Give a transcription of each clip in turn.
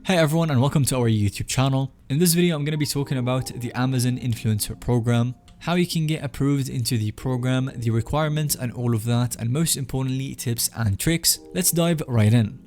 Hey everyone, and welcome to our YouTube channel. In this video, I'm going to be talking about the Amazon Influencer Program, how you can get approved into the program, the requirements and all of that, and most importantly, tips and tricks. Let's dive right in.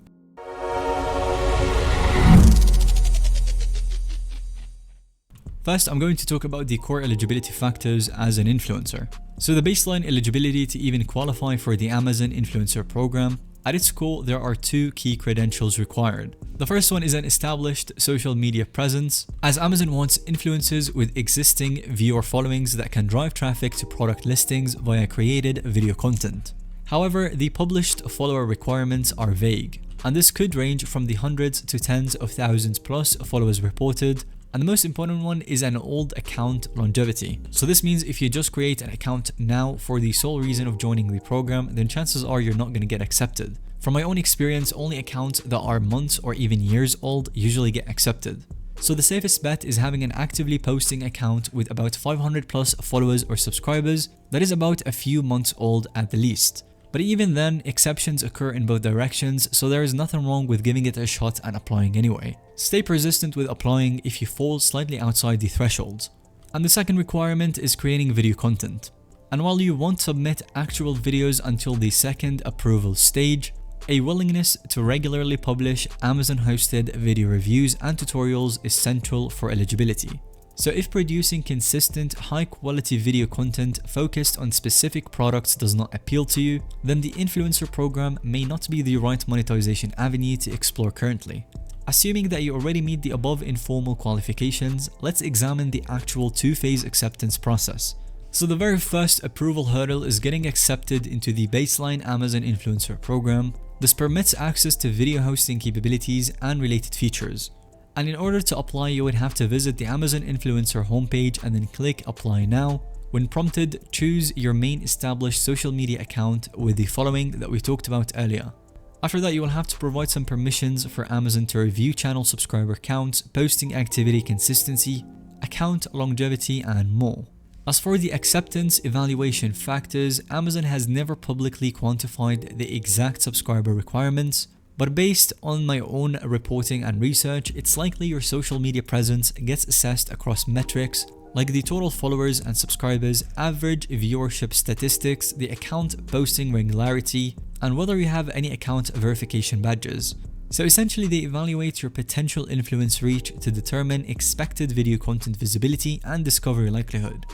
First, I'm going to talk about the core eligibility factors as an influencer. So the baseline eligibility to even qualify for the Amazon Influencer Program. At its core, there are two key credentials required. The first one is an established social media presence, as Amazon wants influencers with existing viewer followings that can drive traffic to product listings via created video content. However, the published follower requirements are vague, and this could range from the hundreds to tens of thousands plus followers reported. And the most important one is an old account longevity. So this means if you just create an account now for the sole reason of joining the program, then chances are you're not going to get accepted. From my own experience, only accounts that are months or even years old usually get accepted. So the safest bet is having an actively posting account with about 500 plus followers or subscribers that is about a few months old at the least. But even then, exceptions occur in both directions, so there is nothing wrong with giving it a shot and applying anyway. Stay persistent with applying if you fall slightly outside the thresholds. And the second requirement is creating video content. And while you won't submit actual videos until the second approval stage, a willingness to regularly publish Amazon-hosted video reviews and tutorials is central for eligibility. So if producing consistent, high-quality video content focused on specific products does not appeal to you, then the influencer program may not be the right monetization avenue to explore currently. Assuming that you already meet the above informal qualifications, let's examine the actual two-phase acceptance process. So the very first approval hurdle is getting accepted into the baseline Amazon Influencer Program. This permits access to video hosting capabilities and related features. And in order to apply, you would have to visit the Amazon Influencer homepage and then click Apply Now. When prompted, choose your main established social media account with the following that we talked about earlier. After that, you will have to provide some permissions for Amazon to review channel subscriber counts, posting activity consistency, account longevity, and more. As for the acceptance evaluation factors, Amazon has never publicly quantified the exact subscriber requirements, but based on my own reporting and research, it's likely your social media presence gets assessed across metrics like the total followers and subscribers, average viewership statistics, the account posting regularity, and whether you have any account verification badges. So essentially, they evaluate your potential influence reach to determine expected video content visibility and discovery likelihood.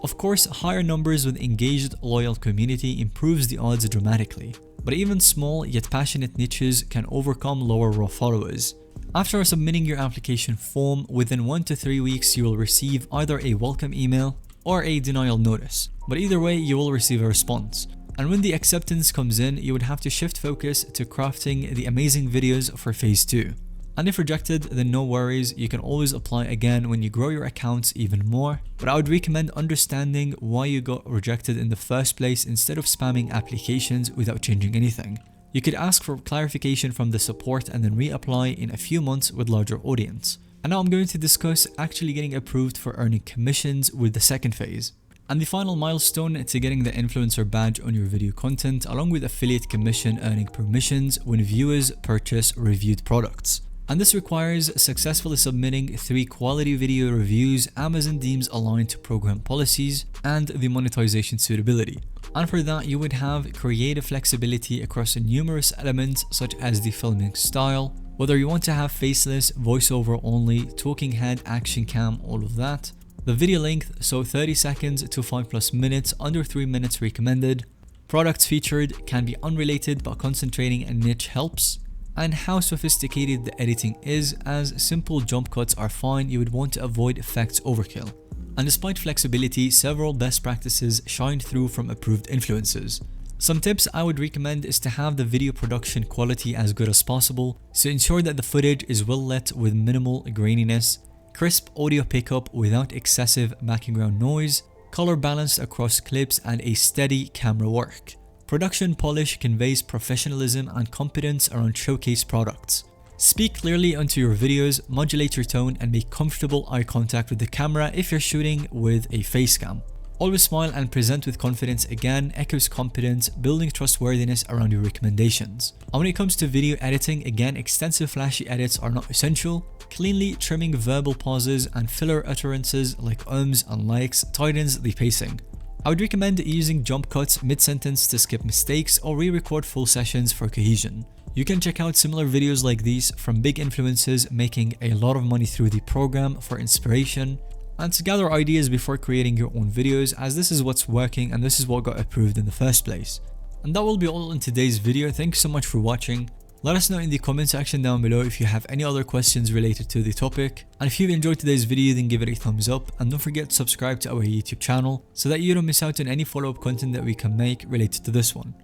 Of course, higher numbers with engaged, loyal community improves the odds dramatically. But even small yet passionate niches can overcome lower raw followers. After submitting your application form, within 1 to 3 weeks you will receive either a welcome email or a denial notice. But either way, you will receive a response. And when the acceptance comes in, you would have to shift focus to crafting the amazing videos for phase 2. And if rejected, then no worries, you can always apply again when you grow your accounts even more. But I would recommend understanding why you got rejected in the first place instead of spamming applications without changing anything. You could ask for clarification from the support and then reapply in a few months with larger audience. And now I'm going to discuss actually getting approved for earning commissions with the second phase. And the final milestone to getting the influencer badge on your video content, along with affiliate commission earning permissions when viewers purchase reviewed products. And this requires successfully submitting 3 quality video reviews Amazon deems aligned to program policies and the monetization suitability. And for that, you would have creative flexibility across numerous elements such as the filming style, whether you want to have faceless, voiceover only, talking head, action cam, all of that. The video length, so 30 seconds to 5+ minutes, under 3 minutes recommended. Products featured can be unrelated but concentrating a niche helps. And how sophisticated the editing is, as simple jump cuts are fine, you would want to avoid effects overkill. And despite flexibility, several best practices shine through from approved influencers. Some tips I would recommend is to have the video production quality as good as possible, so ensure that the footage is well lit with minimal graininess, crisp audio pickup without excessive background noise, color balanced across clips, and a steady camera work. Production polish conveys professionalism and competence around showcase products. Speak clearly onto your videos, modulate your tone, and make comfortable eye contact with the camera if you're shooting with a face cam. Always smile and present with confidence again echoes competence, building trustworthiness around your recommendations. And when it comes to video editing, again, extensive flashy edits are not essential. Cleanly trimming verbal pauses and filler utterances like ums and likes tightens the pacing. I would recommend using jump cuts mid-sentence to skip mistakes or re-record full sessions for cohesion. You can check out similar videos like these from big influencers making a lot of money through the program for inspiration and to gather ideas before creating your own videos, as this is what's working and this is what got approved in the first place. And that will be all in today's video. Thanks so much for watching. Let us know in the comment section down below if you have any other questions related to the topic. And if you've enjoyed today's video, then give it a thumbs up and don't forget to subscribe to our YouTube channel so that you don't miss out on any follow-up content that we can make related to this one.